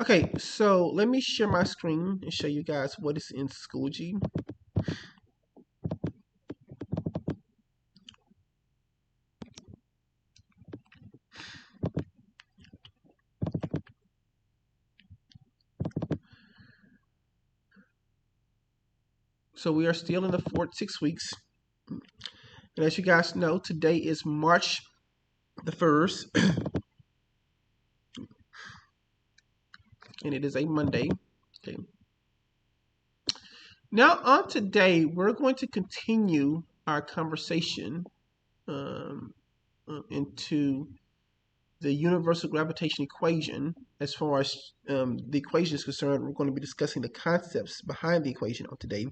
Okay, so let me share my screen and show you guys what is in Schoology. So we are still in the fourth 6 weeks. And as you guys know, today is March the 1st, and it is a Monday. Okay. Now, on today, we're going to continue our conversation um, into the universal gravitation equation. As far as the equation is concerned, we're going to be discussing the concepts behind the equation on today.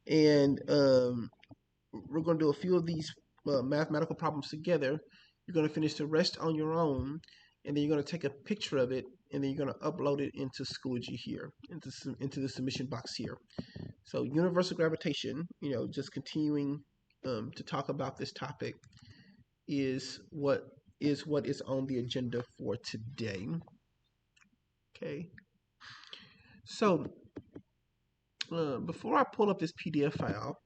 And we're going to do a few of these mathematical problems together. You're going to finish the rest on your own, and then you're going to take a picture of it, and then you're going to upload it into Schoology here, into the submission box here. So universal gravitation, just continuing to talk about this topic is what is on the agenda for today. Okay. So before I pull up this PDF file,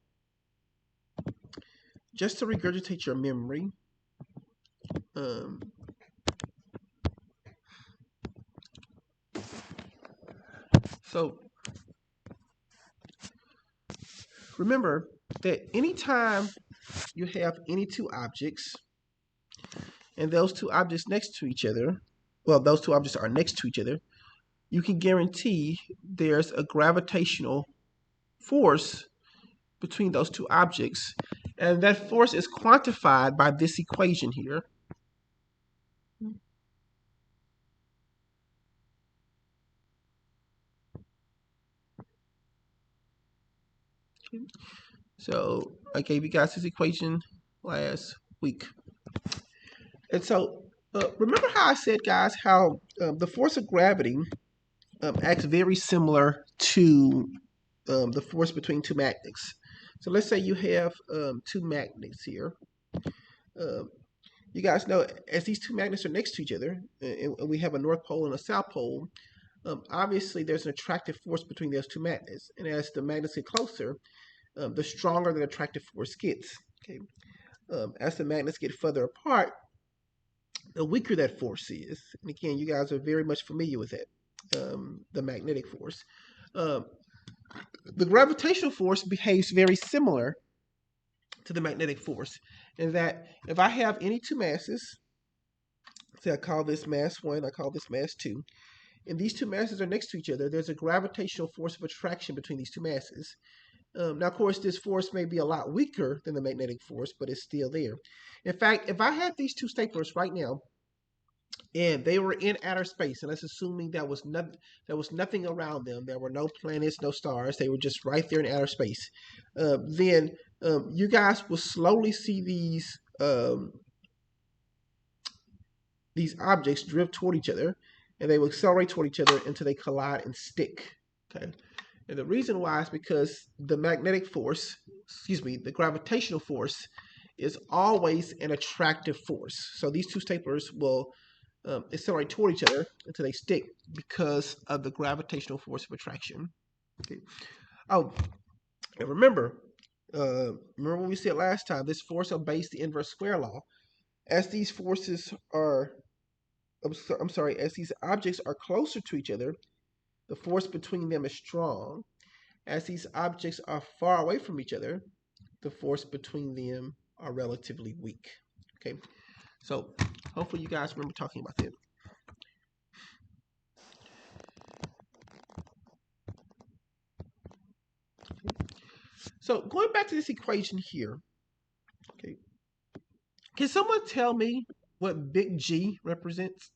just to regurgitate your memory, um, so remember that anytime you have any two objects and those two objects next to each other, well, those two objects are next to each other, you can guarantee there's a gravitational force between those two objects, and that force is quantified by this equation here. So I gave you guys this equation last week. And so remember how I said, guys, how the force of gravity acts very similar to the force between two magnets. So let's say you have two magnets here. Um, you guys know, as these two magnets are next to each other, and we have a north pole and a south pole, obviously there's an attractive force between those two magnets. And as the magnets get closer, the stronger the attractive force gets. Okay. As the magnets get further apart, the weaker that force is. And again, you guys are very much familiar with that, the magnetic force. Um, the gravitational force behaves very similar to the magnetic force in that if I have any two masses, say I call this mass 1, I call this mass 2, and these two masses are next to each other, there's a gravitational force of attraction between these two masses. Now, of course, this force may be a lot weaker than the magnetic force, but it's still there. In fact, if I had these two staplers right now, and they were in outer space, and let's assuming there was nothing around them, there were no planets, no stars, they were just right there in outer space, then you guys will slowly see these objects drift toward each other, and they will accelerate toward each other until they collide and stick. Okay. And the reason why is because the magnetic force, the gravitational force, is always an attractive force. So these two staplers will accelerate toward each other until they stick because of the gravitational force of attraction. Okay. Oh, and remember what we said last time, this force obeys the inverse square law. As these forces are, I'm sorry, as these objects are closer to each other, the force between them is strong. As these objects are far away from each other, the force between them are relatively weak. Okay, so hopefully you guys remember talking about that. So going back to this equation here, okay, can someone tell me what big G represents?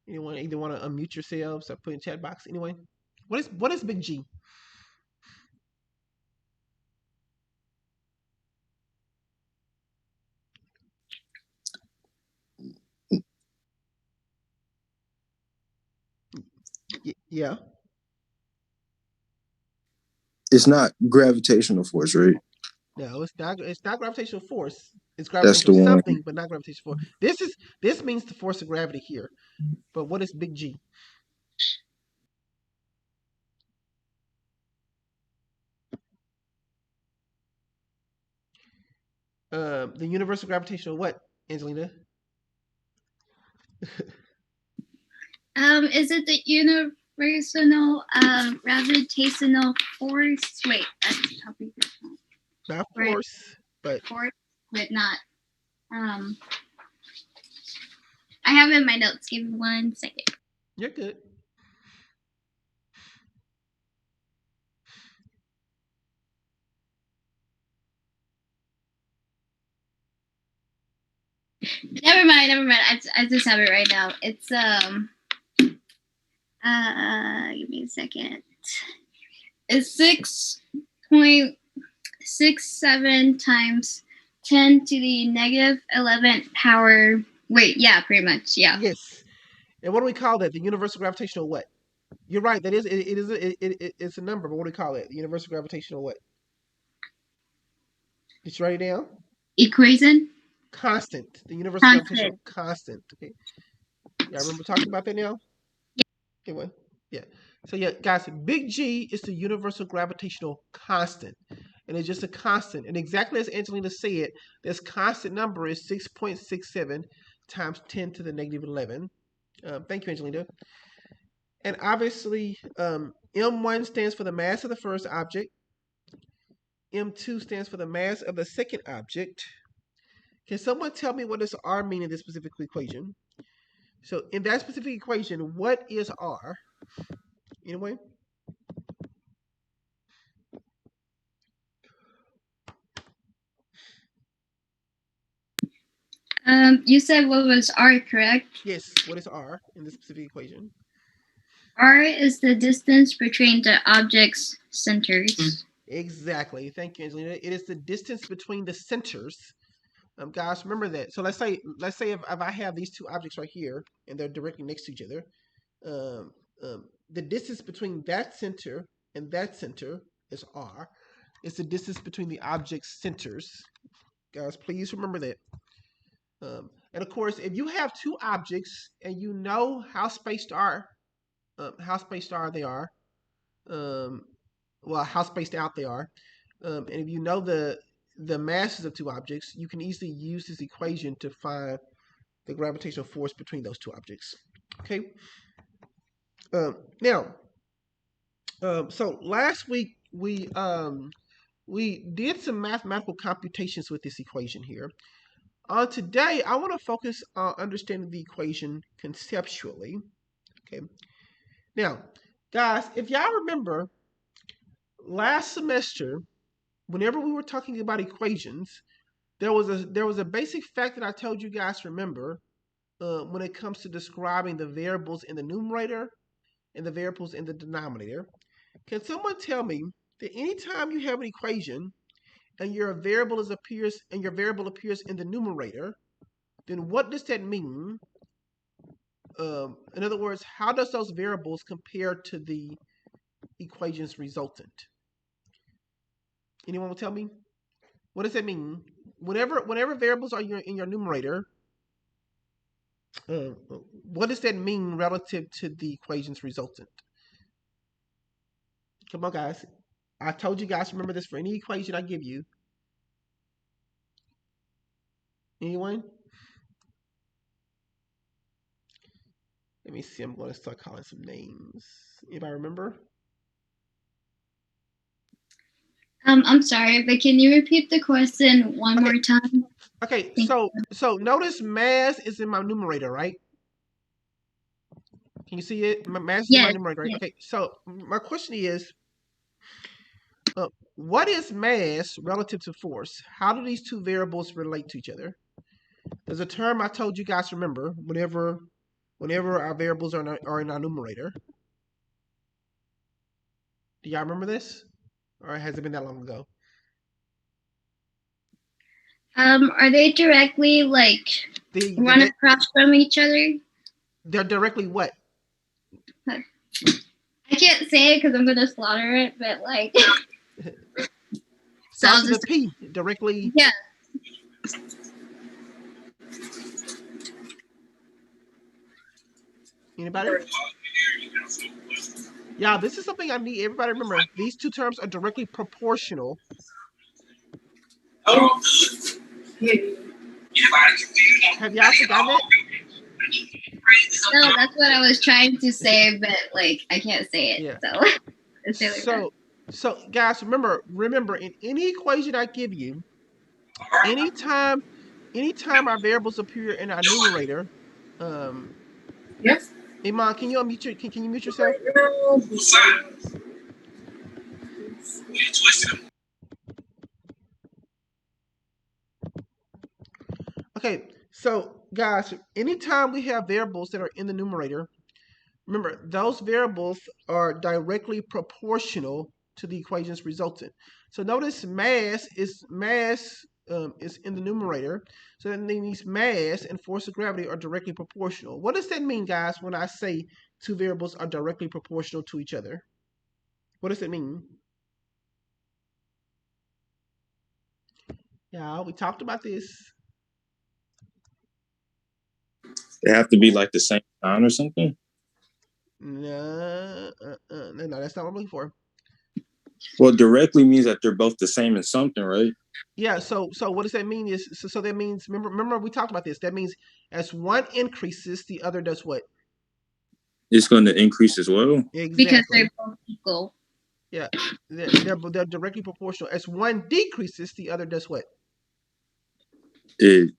Anyone either want to unmute yourselves or put in chat box? Anyway, what is big G? Yeah. It's not gravitational force, right? No, it's not. It's not gravitational force. It's That's the gravitational one. something, but not gravitational force. This means the force of gravity here. But what is big G? The universal gravitational what, Angelina? Is it the universal gravitational force? Wait, that's topic. Not Right. force, but Force, but not. Um, I have it in my notes. Give me 1 second. you're good. Never mind. I just have it right now. It's give me a second. It's 6.67 times 10 to the negative 11th power. Wait, yeah, pretty much, yeah. Yes. And what do we call that? The universal gravitational what? You're right. That is it's a number, but what do we call it? The universal gravitational what? Did you write it down? Equation? Constant. The universal Constant. gravitational constant. Okay. Yeah, I remember talking about that now. Okay, what? Yeah. So yeah, guys, big G is the universal gravitational constant, and it's just a constant. And exactly as Angelina said, this constant number is 6.67 times 10 to the negative 11. Thank you, Angelina. And obviously, M1 stands for the mass of the first object. M2 stands for the mass of the second object. Can someone tell me what does R mean in this specific equation? So in that specific equation, what is R? Anyway? You said what was R, correct? Yes, what is R in this specific equation? R is the distance between the object's centers. Exactly. Thank you, Angelina. It is the distance between the centers. Guys, remember that. So let's say if I have these two objects right here and they're directly next to each other, um, the distance between that center and that center is R. It's the distance between the object's centers. Guys, please remember that. And of course, if you have two objects and you know how spaced are they are, um, well, how spaced out they are, and if you know the masses of two objects, you can easily use this equation to find the gravitational force between those two objects. Okay. Now, so last week we did some mathematical computations with this equation here. Today, I want to focus on understanding the equation conceptually. Okay. Now, guys, if y'all remember, last semester, whenever we were talking about equations, there was a basic fact that I told you guys to remember when it comes to describing the variables in the numerator and the variables in the denominator. Can someone tell me that anytime you have an equation and your variable appears in the numerator, then what does that mean? In other words, how does those variables compare to the equation's resultant? Anyone will tell me? What does that mean? Whenever variables are in your numerator, uh, what does that mean relative to the equation's resultant? Come on, guys. I told you guys remember this for any equation I give you. Anyone? Let me see. I'm going to start calling some names. Anybody remember? I'm sorry, but can you repeat the question one Okay. more time? Okay. So notice mass is in my numerator, right? Can you see it? My mass is in my Yes. numerator, right? Yes. Okay. So my question is, what is mass relative to force? How do these two variables relate to each other? There's a term I told you guys to remember whenever our variables are in our numerator. Do y'all remember this? Or has it been that long ago? Are they directly like run They, across from each other? they're directly what? I can't say it because I'm gonna slaughter it, but like. So Starts I'll with a just. P. Directly. Yeah. Anybody? Yeah, this is something I need everybody to remember. These two terms are directly proportional. Have y'all forgotten that? No, that's what I was trying to say, but like I can't say it. Yeah. So let's say like that. So guys, remember in any equation I give you, anytime our variables appear in our numerator, um, Yes. Iman, can you unmute can you mute yourself? Okay, so guys, anytime we have variables that are in the numerator, remember those variables are directly proportional to the equation's resultant. So notice mass is in the numerator, so that means mass and force of gravity are directly proportional. What does that mean, guys, when I say two variables are directly proportional to each other? What does it mean? Yeah, we talked about this. They have to be like the same sign or something. No, no, that's not what I'm looking for. Well, directly means that they're both the same in something, right? Yeah, so what does that mean is so that means remember we talked about this. That means as one increases, the other does what? It's going to increase as well. Because Exactly. they're both equal. Yeah, they're directly proportional. As one decreases, the other does what? It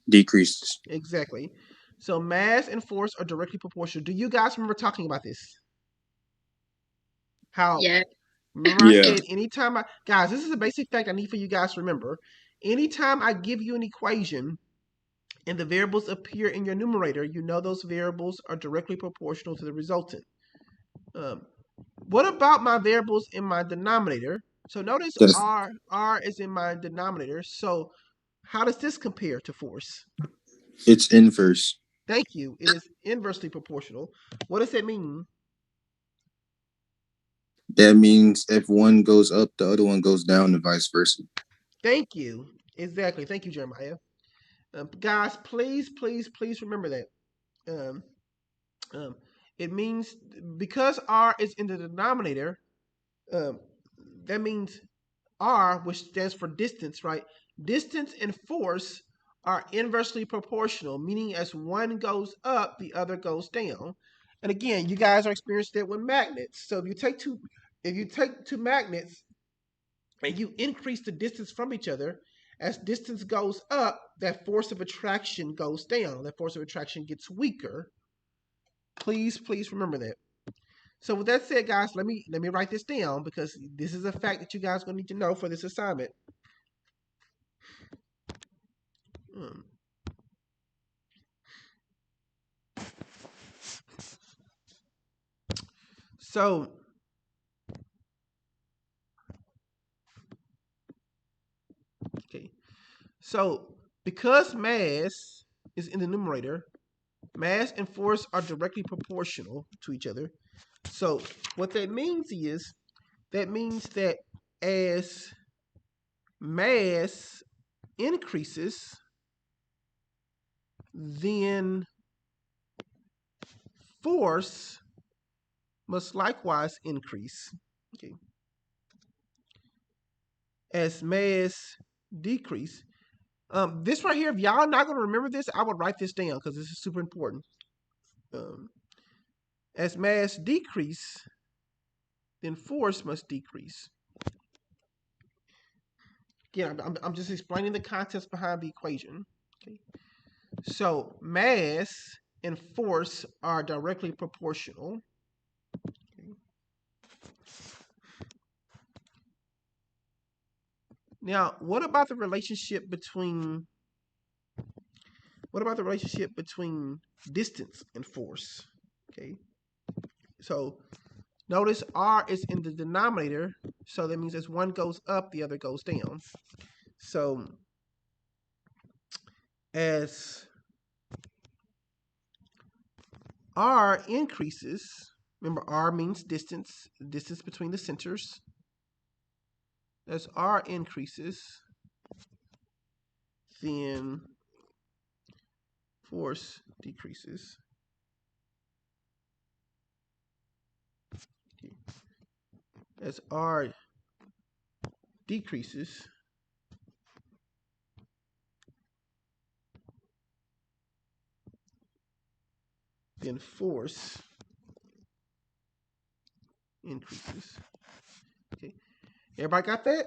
decreases. Exactly. So mass and force are directly proportional. Do you guys remember talking about this? How Yeah. remember I Yeah. said anytime I guys, this is a basic fact I need for you guys to remember. Anytime I give you an equation and the variables appear in your numerator, you know those variables are directly proportional to the resultant. Um, what about my variables in my denominator? So notice That's R is in my denominator. So how does this compare to force? it's inverse. Thank you. It is inversely proportional. What does that mean? That means if one goes up, the other one goes down, and vice versa. Thank you. Exactly. Thank you, Jeremiah. Guys, please remember that. Um, um, it means because R is in the denominator, um, that means R, which stands for distance, right? Distance and force are inversely proportional, meaning as one goes up, the other goes down. And again, you guys are experiencing that with magnets. So if you take two magnets and you increase the distance from each other, as distance goes up, that force of attraction goes down. That force of attraction gets weaker. Please remember that. So with that said, guys, let me write this down because this is a fact that you guys are gonna need to know for this assignment. Hmm. So okay, so because mass is in the numerator, mass and force are directly proportional to each other. So what that means is that means that as mass increases, then force must likewise increase. Okay. As mass decrease. This right here, if y'all not gonna remember this, I would write this down because this is super important. Um, as mass decrease, then force must decrease. Again, I'm just explaining the concepts behind the equation. Okay. So mass and force are directly proportional. Okay. Now, what about the relationship between distance and force? Okay. So notice R is in the denominator, so that means as one goes up, the other goes down. So as R increases, remember R means distance between the centers. As R increases, then force decreases. As R decreases, then force increases. Okay, everybody got that?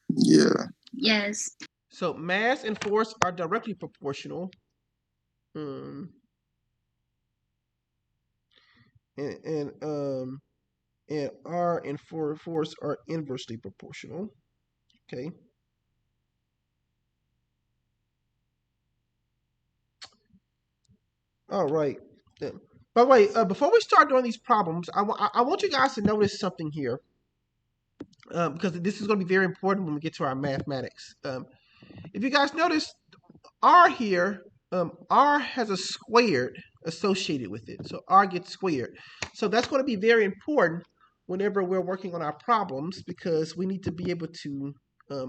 Yeah. Yes. So mass and force are directly proportional. Um, and R and force are inversely proportional. Okay. All right. By the way, before we start doing these problems, I want you guys to notice something here, because this is going to be very important when we get to our mathematics. If you guys notice, R here, R has a squared associated with it. So R gets squared. So that's going to be very important whenever we're working on our problems, because we need to be able to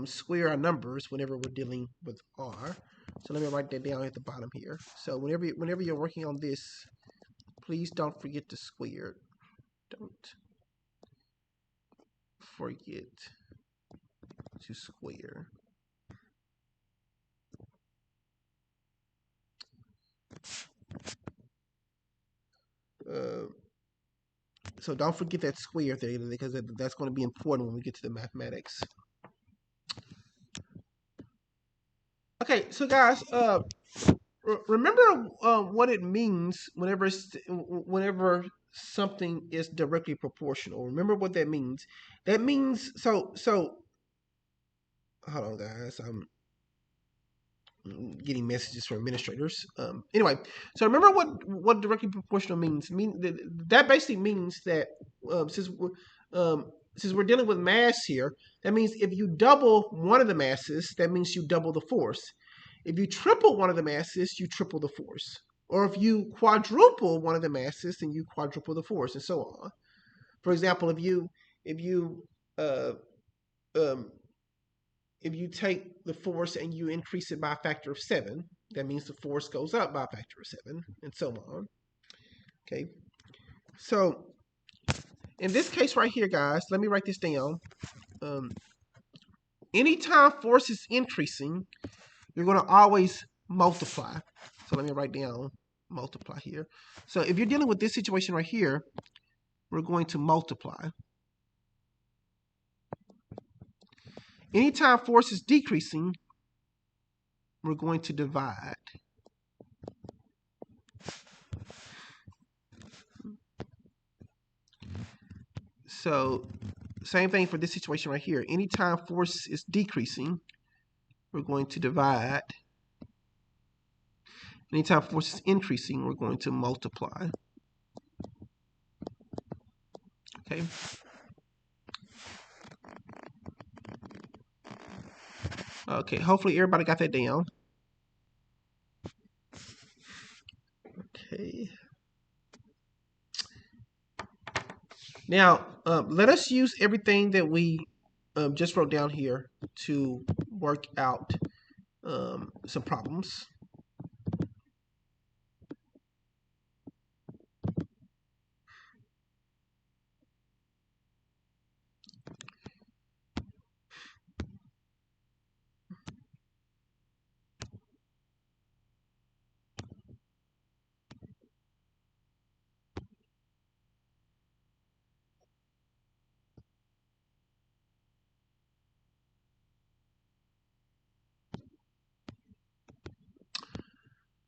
square our numbers whenever we're dealing with R. So let me write that down at the bottom here. So whenever you're working on this, please don't forget to square. Don't forget to square. Uh, so don't forget that square thing, because that's going to be important when we get to the mathematics. Okay, so guys, remember what it means whenever something is directly proportional. Remember what that means. That means so. Hold on, guys. I'm getting messages from administrators. Anyway, so remember what directly proportional means. That basically means that um, since we're, since we're dealing with mass here, that means if you double one of the masses, that means you double the force. If you triple one of the masses, you triple the force. Or if you quadruple one of the masses, then you quadruple the force, and so on. For example, if you uh, um, if you take the force and you increase it by a factor of 7, that means the force goes up by a factor of 7, and so on. Okay, so in this case right here, guys, let me write this down. Um, Anytime force is increasing, you're going to always multiply. So let me write down multiply here. So if you're dealing with this situation right here, we're going to multiply. Anytime force is decreasing, we're going to divide. So same thing for this situation right here. Anytime force is decreasing, we're going to divide. Anytime force is increasing, we're going to multiply. Okay. Okay, hopefully everybody got that down. Okay. Now, let us use everything that we just wrote down here to work out some problems.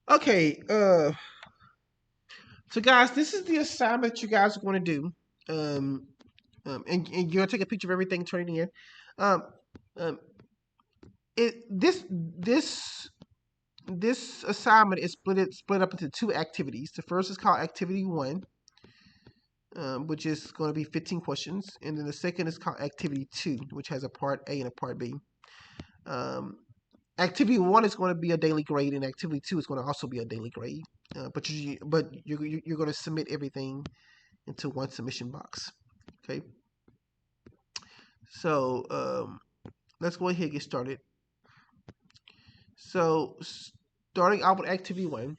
Okay, so guys, this is the assignment you guys are going to do. And you're going to take a picture of everything, turn it in. Um, um, this assignment is split up into two activities. The first is called Activity 1, which is going to be 15 questions. And then the second is called Activity 2, which has a Part A and a Part B. Activity 1 is going to be a daily grade, and Activity 2 is going to also be a daily grade. But you're going to submit everything into one submission box. Okay. So let's go ahead and get started. So starting out with Activity 1,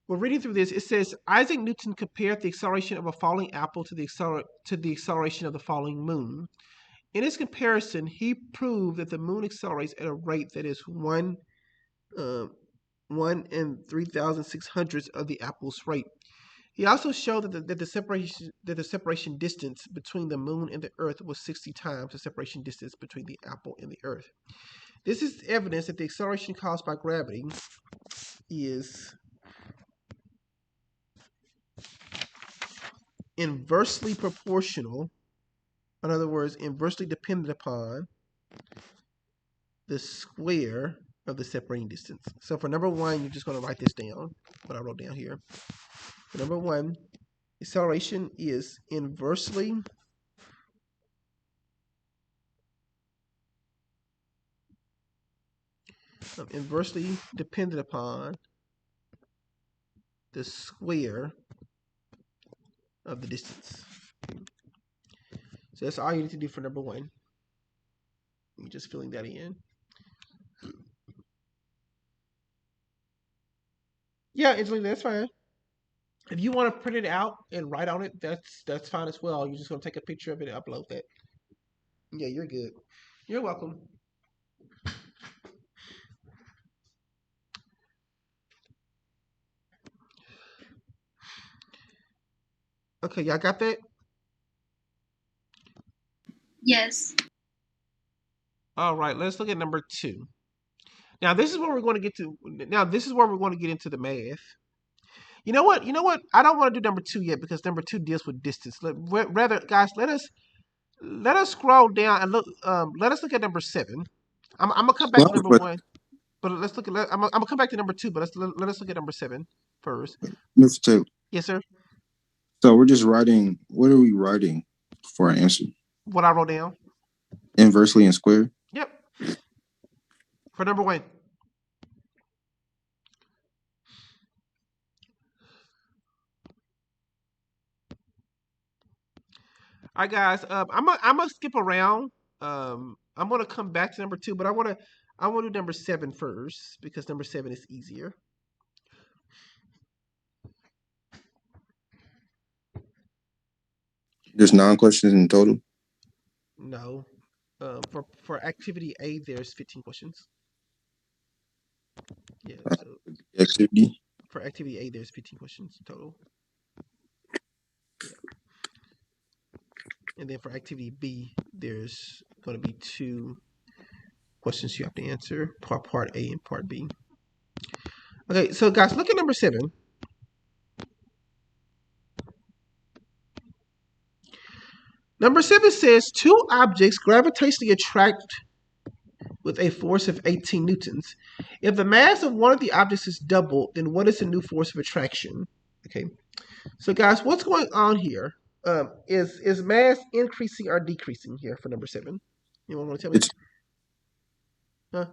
we're reading through this. It says Isaac Newton compared the acceleration of a falling apple to the acceleration of the falling moon. In his comparison, he proved that the moon accelerates at a rate that is 1 in 3,600 of the apple's rate. He also showed that the separation distance between the moon and the Earth was 60 times the separation distance between the apple and the Earth. This is evidence that the acceleration caused by gravity is inversely proportional. In other words, inversely dependent upon the square of the separating distance. So for number one, you're just going to write this down, what I wrote down here. For number one, acceleration is inversely dependent upon the square of the distance. So that's all you need to do for number one. You're just filling that in. Yeah, Angelina, that's fine. If you want to print it out and write on it, that's fine as well. You're just gonna take a picture of it and upload that. Yeah, you're good. You're welcome. Okay, y'all got that? Yes. All right, let's look at number two. Now this is where we're going to get to. Now this is where we're going to get into the math. You know what? I don't want to do number two yet because number two deals with distance. Rather, guys, let us scroll down and look. Let us look at number seven. I'm gonna come back to number But one, but let's look at. I'm gonna come back to number two, but let us look at number seven first. Mr. Taylor, Yes, sir. so we're just writing. What are we writing for our answer? What I wrote down. Inversely and square. Yep. For number one. All right, guys. I'm gonna skip around. I'm gonna come back to number two, but I want to do number seven first because number seven is easier. There's 9 questions in total. No. For activity A, there's 15 questions. Yeah. So Activity. for activity A, there's 15 questions total. Yeah. And then for activity B, there's going to be 2 questions you have to answer, part A and part B. Okay, so guys, look at number 7. Number 7 says two objects gravitationally attract with a force of 18 newtons. If the mass of one of the objects is doubled, then what is the new force of attraction? Okay, so guys, what's going on here? Is mass increasing or decreasing here for number 7? Anyone want to tell me? Huh?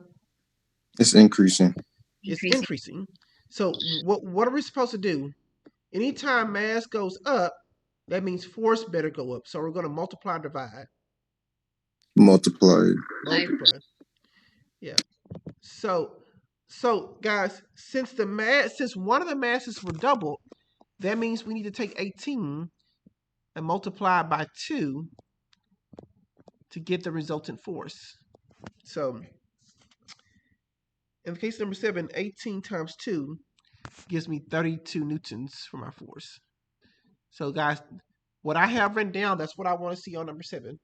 It's increasing. It's increasing. So what are we supposed to do? Anytime mass goes up, that means force better go up. So we're going to multiply and divide. Multiplied. Multiply. Yeah. So guys, since one of the masses were doubled, that means we need to take 18 and multiply by 2 to get the resultant force. So in the case number 7, 18 times 2 gives me 32 newtons for my force. So guys, what I have written down, that's what I want to see on number 7.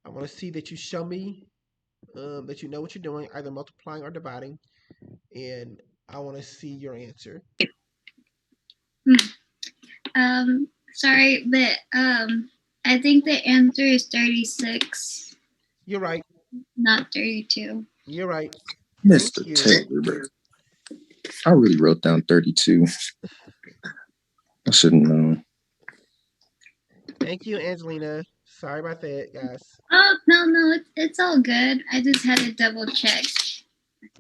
I want to see that you show me that you know what you're doing, either multiplying or dividing, and I want to see your answer. Sorry, but I think the answer is 36. You're right. Not 32. You're right. Mr. Taylor. I really wrote down 32. I should have known. Thank you, Angelina. Sorry about that, guys. Oh, no, it's all good. I just had to double check,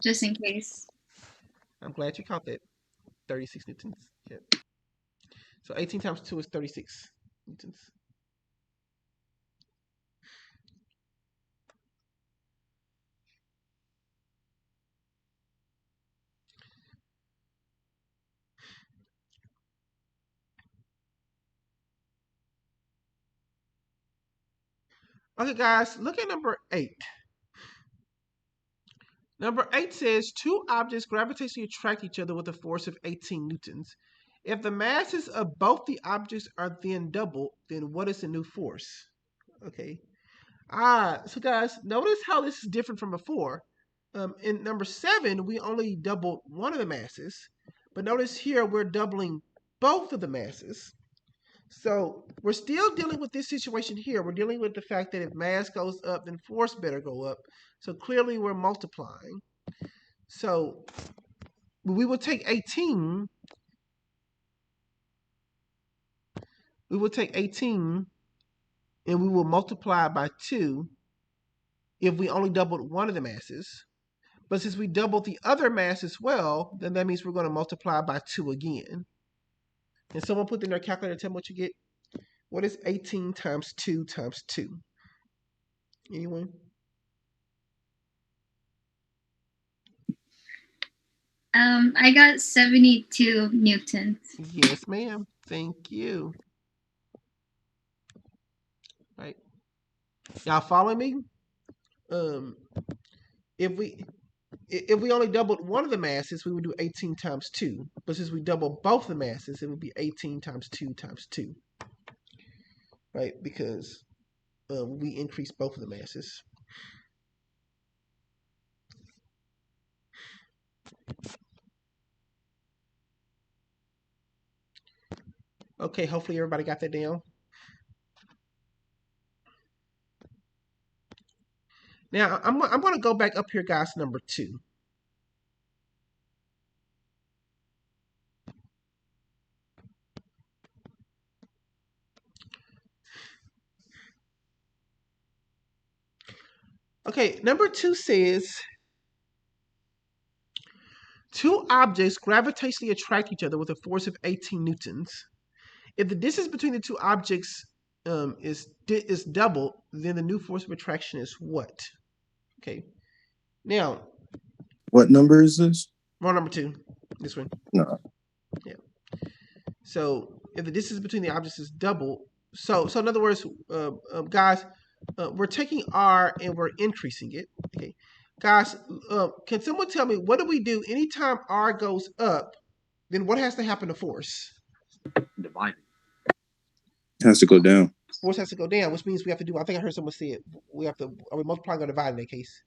just in case. I'm glad you caught that. 36 newtons. Yep. So 18 times 2 is 36 newtons. Okay, guys, look at number 8. Number 8 says two objects gravitationally attract each other with a force of 18 newtons. If the masses of both the objects are then doubled, then what is the new force? Okay. So guys, notice how this is different from before. In number 7, we only doubled one of the masses, but notice here we're doubling both of the masses. So we're still dealing with this situation here. We're dealing with the fact that if mass goes up, then force better go up. So clearly we're multiplying. So we will take 18. We will take 18 and we will multiply by 2 if we only doubled one of the masses. But since we doubled the other mass as well, then that means we're going to multiply by 2 again. And someone put in their calculator, tell me what you get. What is 18 times 2 times 2? Anyone? I got 72 newtons. Yes, ma'am. Thank you. Right. Y'all follow me? Um, if we only doubled one of the masses, we would do 18 times 2. But since we doubled both the masses, it would be 18 times 2 times 2. Right? Because we increased both of the masses. Okay, hopefully everybody got that down. Now, I'm going to go back up here, guys, number 2. Okay, number 2 says two objects gravitationally attract each other with a force of 18 newtons. If the distance between the two objects is doubled, then the new force of attraction is what? Okay. Now, What number is this? roll number 2. This one. No. Yeah. So if the distance between the objects is double, so in other words, guys, we're taking r and we're increasing it. Okay, guys, can someone tell me what do we do anytime r goes up? Then what has to happen to force? Divided. It has to go down. Force has to go down, which means we have to do. I think I heard someone say it. We have to. Are we multiplying or dividing in that case?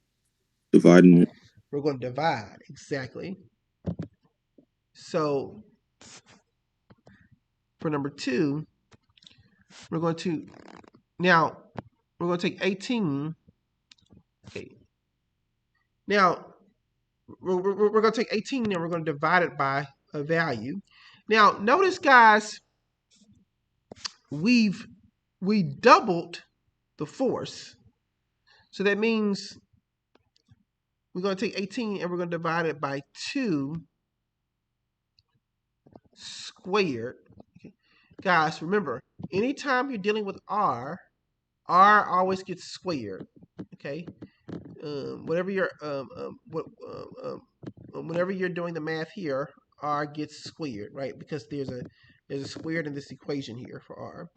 Dividing it. We're going to divide exactly. So for number 2, we're going to take 18. Okay. Now we're going to take 18 and we're going to divide it by a value. Now notice, guys, we doubled the force, so that means we're going to take 18 and we're going to divide it by 2 squared. Okay. Guys, remember, anytime you're dealing with r always gets squared. Okay. Whenever you're doing the math here, r gets squared, right? Because there's a squared in this equation here for r.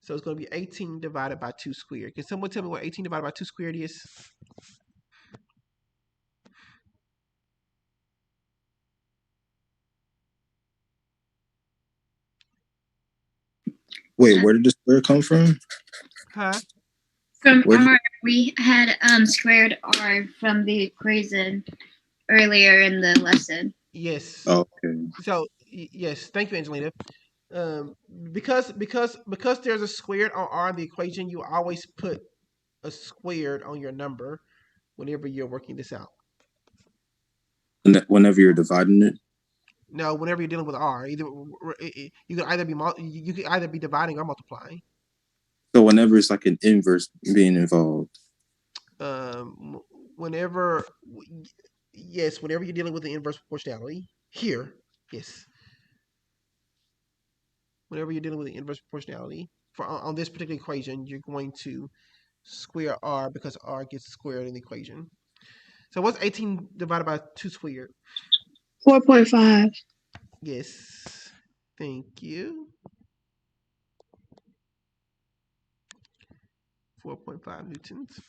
So it's going to be 18 divided by 2 squared. Can someone tell me what 18 divided by 2 squared is? Wait, where did the square come from? Huh? From r, we had squared r from the equation earlier in the lesson. Yes. Oh, okay. So yes, thank you, Angelina. Because there's a squared on r in the equation, you always put a squared on your number whenever you're working this out. Whenever you're dividing it. No, whenever you're dealing with r, either you can either be dividing or multiplying. So whenever it's like an inverse being involved. Whenever you're dealing with the inverse proportionality here, yes. Whenever you're dealing with the inverse proportionality on this particular equation, you're going to square r because r gets squared in the equation. So what's 18 divided by 2 squared? 4.5. Yes. Thank you. 4.5 newtons.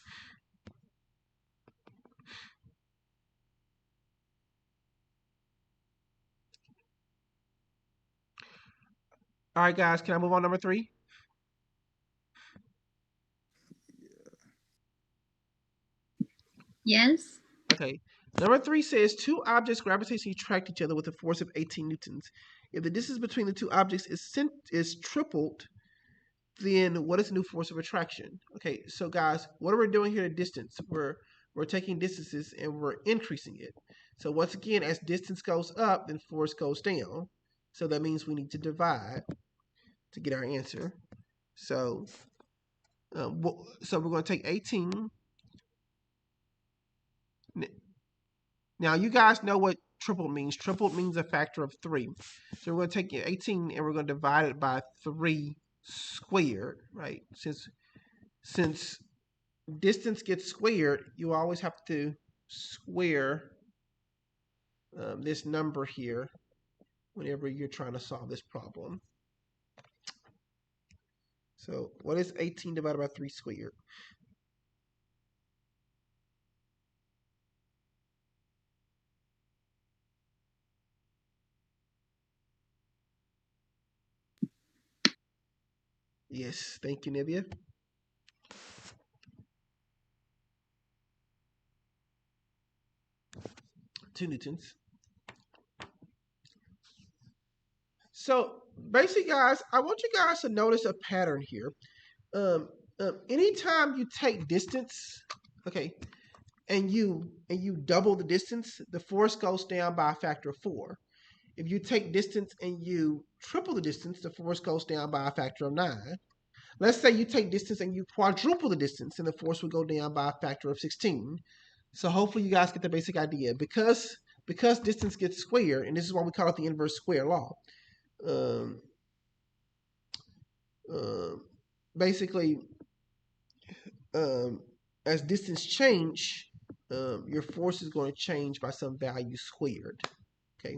All right, guys, can I move on to number 3? Yes. Okay. Number 3 says 2 objects gravitationally attract each other with a force of 18 newtons. If the distance between the 2 objects is tripled, then what is the new force of attraction? Okay, so guys, what are we doing here at distance? We're taking distances and we're increasing it. So once again, as distance goes up, then force goes down. So that means we need to divide to get our answer. So, so we're going to take 18. Now you guys know what triple means. Triple means a factor of 3. So we're going to take 18 and we're going to divide it by 3 squared, right? Since distance gets squared, you always have to square this number here whenever you're trying to solve this problem. So what is 18 divided by 3 squared? Yes, thank you, Nivea. 2 newtons. So basically, guys, I want you guys to notice a pattern here. Anytime you take distance, okay, and you double the distance, the force goes down by a factor of 4. If you take distance and you triple the distance, the force goes down by a factor of 9. Let's say you take distance and you quadruple the distance, and the force will go down by a factor of 16. So hopefully you guys get the basic idea. Because distance gets squared, and this is why we call it the inverse square law. Um, Basically, as distance change, your force is going to change by some value squared. Okay.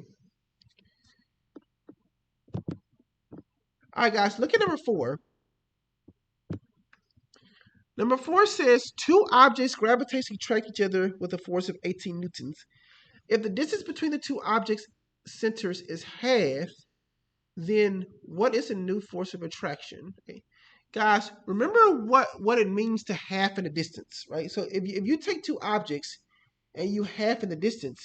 All right, guys, look at number 4. Number 4 says 2 objects gravitationally attract each other with a force of 18 newtons. If the distance between the 2 objects' centers is half, then what is the new force of attraction? Okay. Guys, remember what it means to half in a distance, right? So if you take 2 objects and you half in the distance,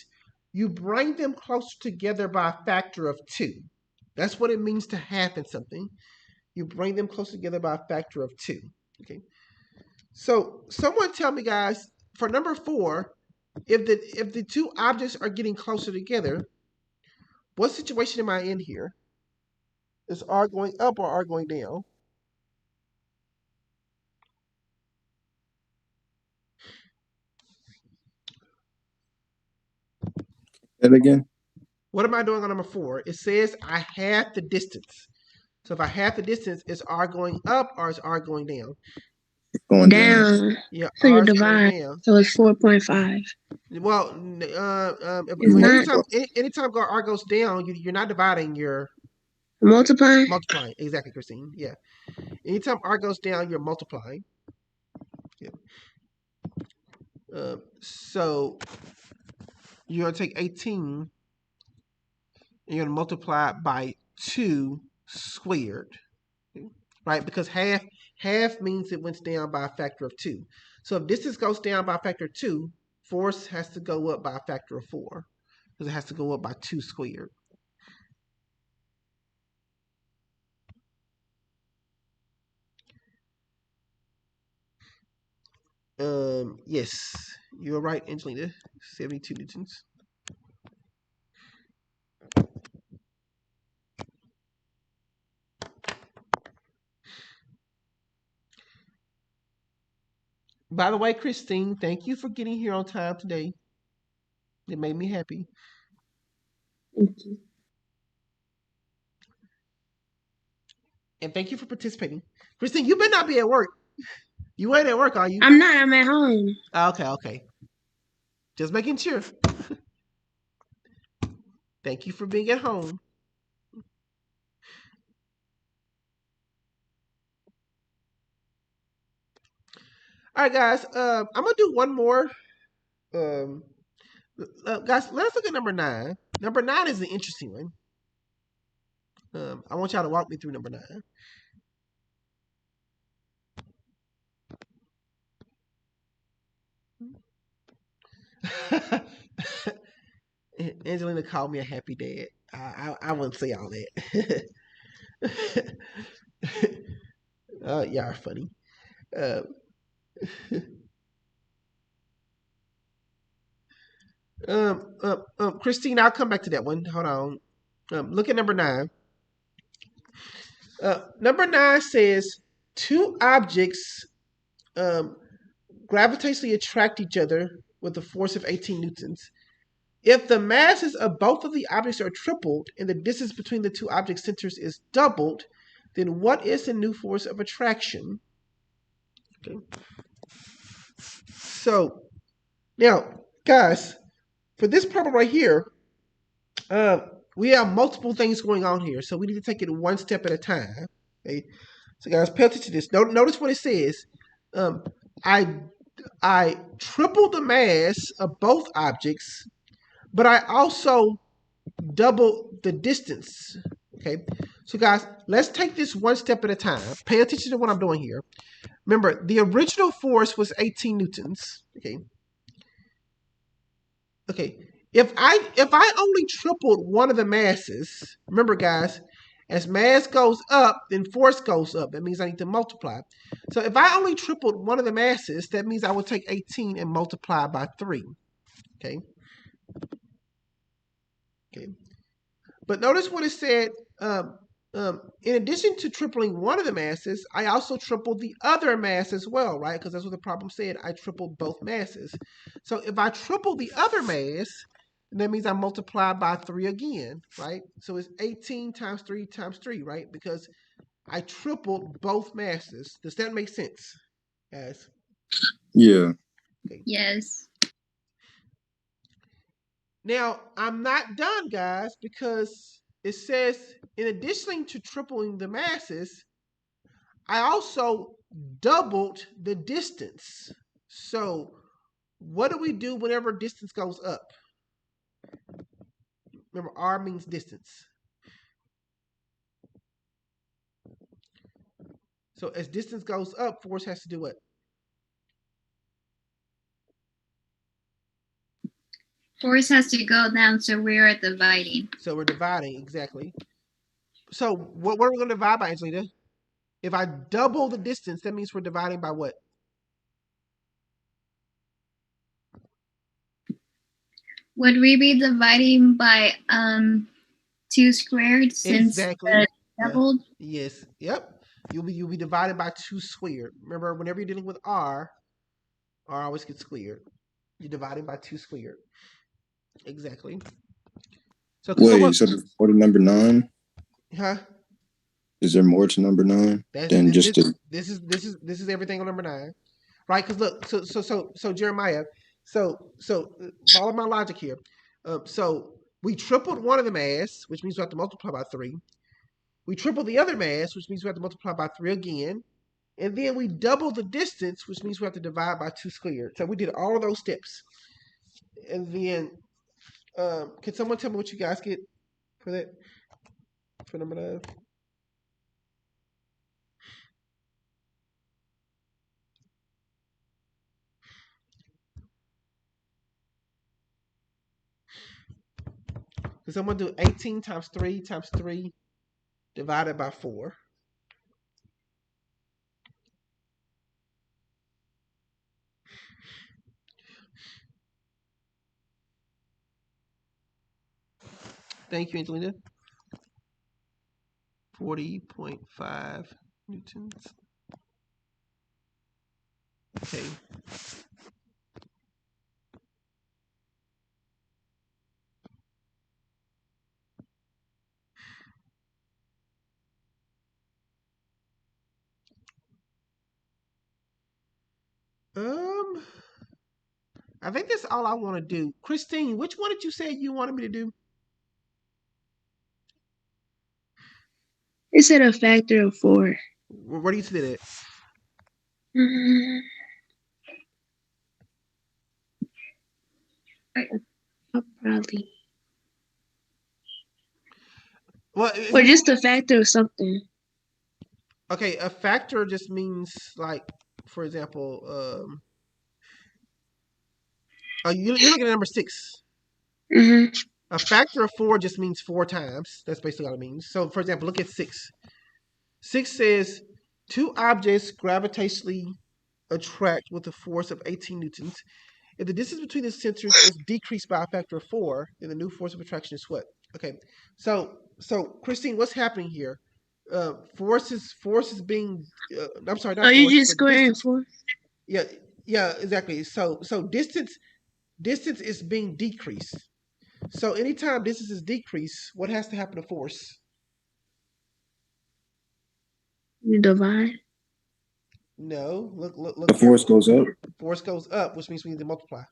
you bring them closer together by a factor of 2. That's what it means to half in something. You bring them closer together by a factor of 2. Okay. So someone tell me, guys, for number 4, if the 2 objects are getting closer together, what situation am I in here? Is R going up or R going down? That again? What am I doing on number 4? It says I half the distance. So if I half the distance, is R going up or is R going down? Going down. Down. Yeah, So you R is going divide. down. So it's 4.5. Well, It's not anytime R goes down, you're not dividing, you're multiplying. multiplying. Exactly, Christine. Yeah. Anytime R goes down, you're multiplying. Yeah. So you're gonna take 18 and you're gonna multiply it by 2 squared. Okay? Right? Because half means it went down by a factor of 2. So if distance goes down by a factor of 2, force has to go up by a factor of 4. Because it has to go up by 2 squared. Yes, you're right, Angelina. 72 newtons. By the way, Christine, thank you for getting here on time today. It made me happy. Thank you. And thank you for participating. Christine, you better not be at work. You ain't at work, are you? I'm not. I'm at home. Okay. Just making sure. Thank you for being at home. All right, guys. I'm gonna do one more. Um, guys, let's look at number 9. Number 9 is the interesting one. I want y'all to walk me through number 9. Angelina called me a happy dad. I wouldn't say all that. Y'all are funny. Uh, Christine, I'll come back to that one. Hold on. Look at number 9. Number 9 says two objects um, gravitationally attract each other with a force of 18 newtons. If the masses of both of the objects are tripled and the distance between the two object centers is doubled, then what is the new force of attraction? Okay. So now, guys, for this problem right here, uh, we have multiple things going on here, so we need to take it one step at a time. Okay. So, guys, pay attention to this. Notice what it says. Um, I I tripled the mass of both objects, but I also double the distance. Okay. So, guys, let's take this one step at a time. Pay attention to what I'm doing here. Remember, the original force was 18 newtons. Okay. Okay. If I only tripled one of the masses, remember, guys, as mass goes up, then force goes up. That means I need to multiply. So if I only tripled one of the masses, that means I would take 18 and multiply by 3. Okay. Okay. But notice what it said. In addition to tripling one of the masses, I also tripled the other mass as well, right? Because that's what the problem said. I tripled both masses. So if I triple the other mass, that means I multiply by 3 again, right? So it's 18 times 3 times 3, right? Because I tripled both masses. Does that make sense, guys? Yeah. Okay. Yes. Now, I'm not done, guys, because it says, in addition to tripling the masses, I also doubled the distance. So, what do we do whenever distance goes up? Remember, R means distance. So, as distance goes up, force has to do what? Force has to go down, so we're dividing. So, we're dividing, exactly. So, what are we going to divide by, Angelina? If I double the distance, that means we're dividing by what? Would we be dividing by 2 squared since Exactly. doubled? Yes. Yep. You'll be divided by 2 squared. Remember, whenever you're dealing with R always gets squared. You're dividing by 2 squared. Exactly. So can someone? Wait, so there's more to number 9? Huh? Is there more to number 9 than just the? This is everything on number 9, right? Because look, so Jeremiah, follow my logic here. So we tripled one of the mass, which means we have to multiply by 3. We tripled the other mass, which means we have to multiply by 3 again. And then we double the distance, which means we have to divide by 2 squared. So we did all of those steps. And then, can someone tell me what you guys get for that? For number 9? Can someone do 18 times 3 times 3 divided by 4? Thank you, Angelina. 40.5 newtons. Okay. I think that's all I want to do. Christine, which one did you say you wanted me to do? It said a factor of 4. Where do you see that? Mm, Probably. Well, Or just a factor of something. okay, a factor just means like, for example, you're looking at number 6. Mm-hmm. A factor of 4 just means 4 times. That's basically what it means. So, for example, look at 6. 6 says two objects gravitationally attract with a force of 18 newtons. If the distance between the sensors is decreased by a factor of 4, then the new force of attraction is what? Okay, so Christine, what's happening here? Force is being. I'm sorry, Oh, not you force, just but squaring distance. 4? Yeah, yeah, exactly. So distance is being decreased. So anytime distance is decreased, what has to happen to force? You divide. No, The look force carefully. goes up. Force goes up, which means we need to multiply.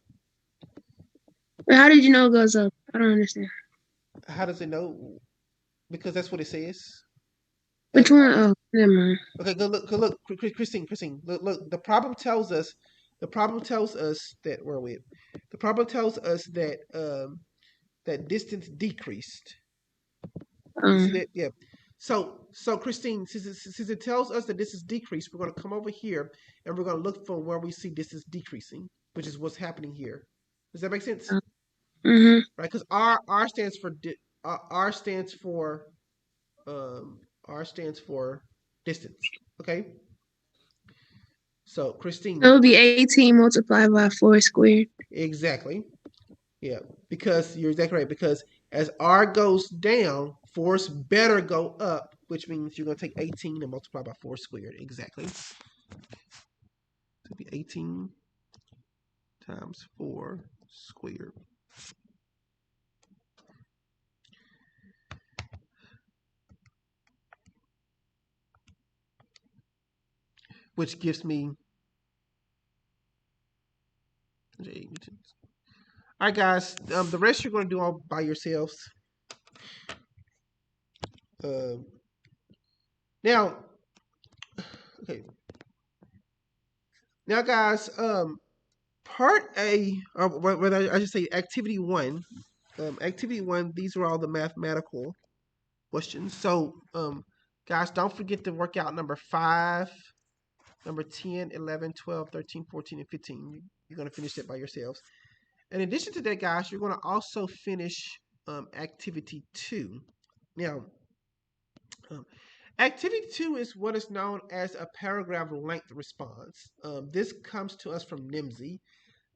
Wait, how did you know it goes up? I don't understand. How does it know? Because that's what it says. Which As one? Oh, never mind. okay, go look, Christine, look. The problem tells us that where are we? The problem tells us that that distance decreased. You see that? Yeah. So Christine, since it tells us that this is decreased, we're going to come over here and we're going to look for where we see this is decreasing, which is what's happening here. Does that make sense? Mm-hmm. Right? Because R stands for R stands for um, R stands for distance. Okay. So So it Christine, would be 18 multiplied by 4 squared. exactly. Yeah, because you're exactly right. Because as R goes down, force better go up, which means you're going to take 18 and multiply by 4 squared. Exactly. So it'll be 18 times 4 squared, which gives me. All right, guys. The rest you're going to do all by yourselves. Um, now, okay. Now, guys. Part A, or whether I should say, activity one. Activity one. These are all the mathematical questions. So, guys, don't forget to work out number 5, number 10, 11, 12, 13, 14, and 15. You're going to finish that by yourselves. In addition to that, guys, you're going to also finish activity 2. Now, um, activity 2 is what is known as a paragraph length response. This comes to us from NIMSY.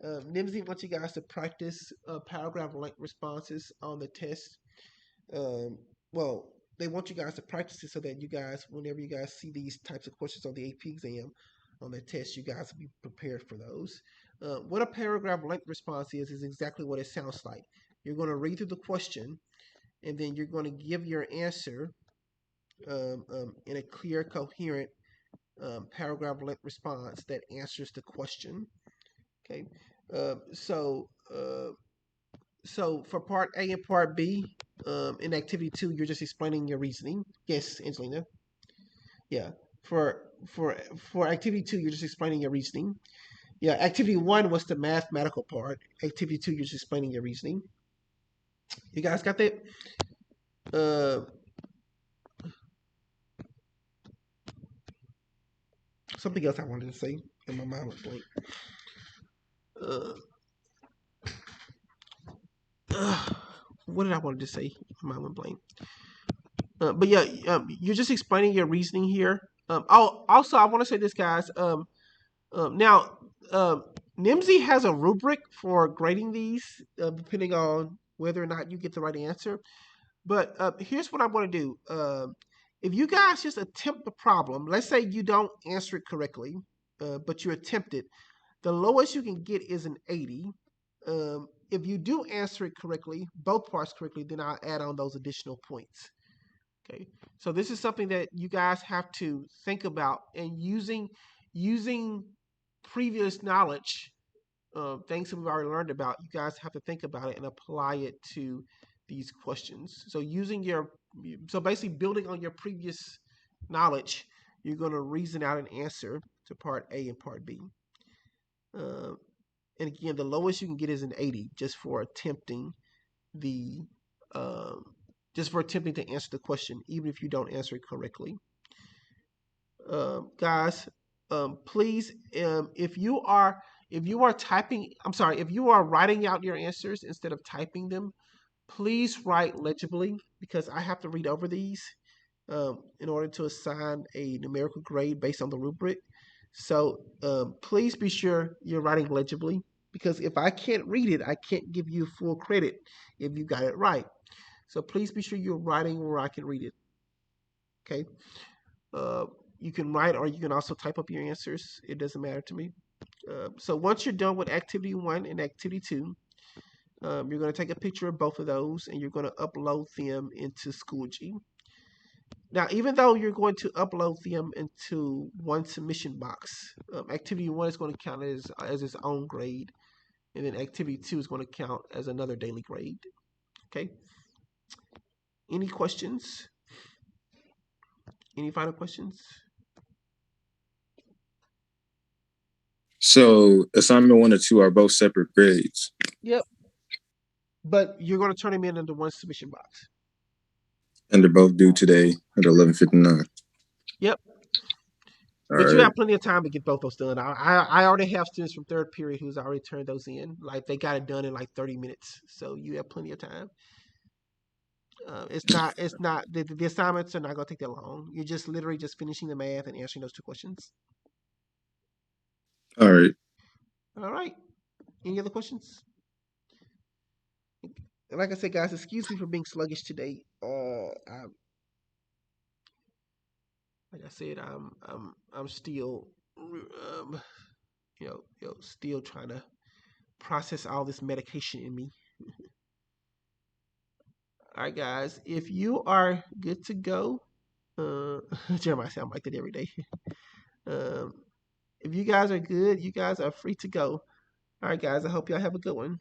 NIMSY wants you guys to practice paragraph length responses on the test. Um, well, they want you guys to practice it so that you guys, whenever you guys see these types of questions on the AP exam, on the test, you guys will be prepared for those. What a paragraph length response is exactly what it sounds like. You're going to read through the question, and then you're going to give your answer in a clear, coherent paragraph length response that answers the question. Okay, uh, so uh, so for part A and part B, in activity 2, you're just explaining your reasoning. Yes, Angelina. Yeah. For activity 2, you're just explaining your reasoning. Yeah. Activity 1 was the mathematical part. Activity 2, you're just explaining your reasoning. You guys got that? Uh, Something else I wanted to say, and my mind was blank. Uh, what did I wanted to say? My mind went blank. But yeah, you're just explaining your reasoning here. Also, I want to say this, guys. Now, um, NIMSY has a rubric for grading these, depending on whether or not you get the right answer. But here's what I want to do. If you guys just attempt the problem, let's say you don't answer it correctly, but you attempt it, the lowest you can get is an 80. If you do answer it correctly, both parts correctly, then I'll add on those additional points. Okay, so this is something that you guys have to think about, and using previous knowledge, things that we've already learned about. You guys have to think about it and apply it to these questions. So basically building on your previous knowledge, you're going to reason out an answer to part A and part B. Uh, And again, the lowest you can get is an 80 the um, just for attempting to answer the question, even if you don't answer it correctly. Guys, please, if you are typing, I'm sorry, if you are writing out your answers instead of typing them, please write legibly because I have to read over these in order to assign a numerical grade based on the rubric. So please be sure you're writing legibly because if I can't read it, I can't give you full credit if you got it right. So please be sure you're writing where I can read it. Okay. Uh, you can write or you can also type up your answers. It doesn't matter to me. So once you're done with activity one and activity two, you're going to take a picture of both of those and you're going to upload them into Schoology. Now, even though you're going to upload them into one submission box, activity one is going to count as its own grade, and then activity two is going to count as another daily grade. Okay. Any questions? Any final questions? So assignment 1 or 2 are both separate grades. Yep. But you're going to turn them in into one submission box. And they're both due today at 11:59. Yep. All But you right. have plenty of time to get both those done. I already have students from third period who's already turned those in. Like they got it done in like 30 minutes. So you have plenty of time. It's not the assignments are not going to take that long. You're just literally just finishing the math and answering those two questions. All right. All right. Any other questions? And like I said, guys, excuse me for being sluggish today. Like I said, I'm still, still trying to process all this medication in me. All right, guys, if you are good to go, Jeremiah sound like that every day. um, if you guys are good, you guys are free to go. All right, guys, I hope y'all have a good one.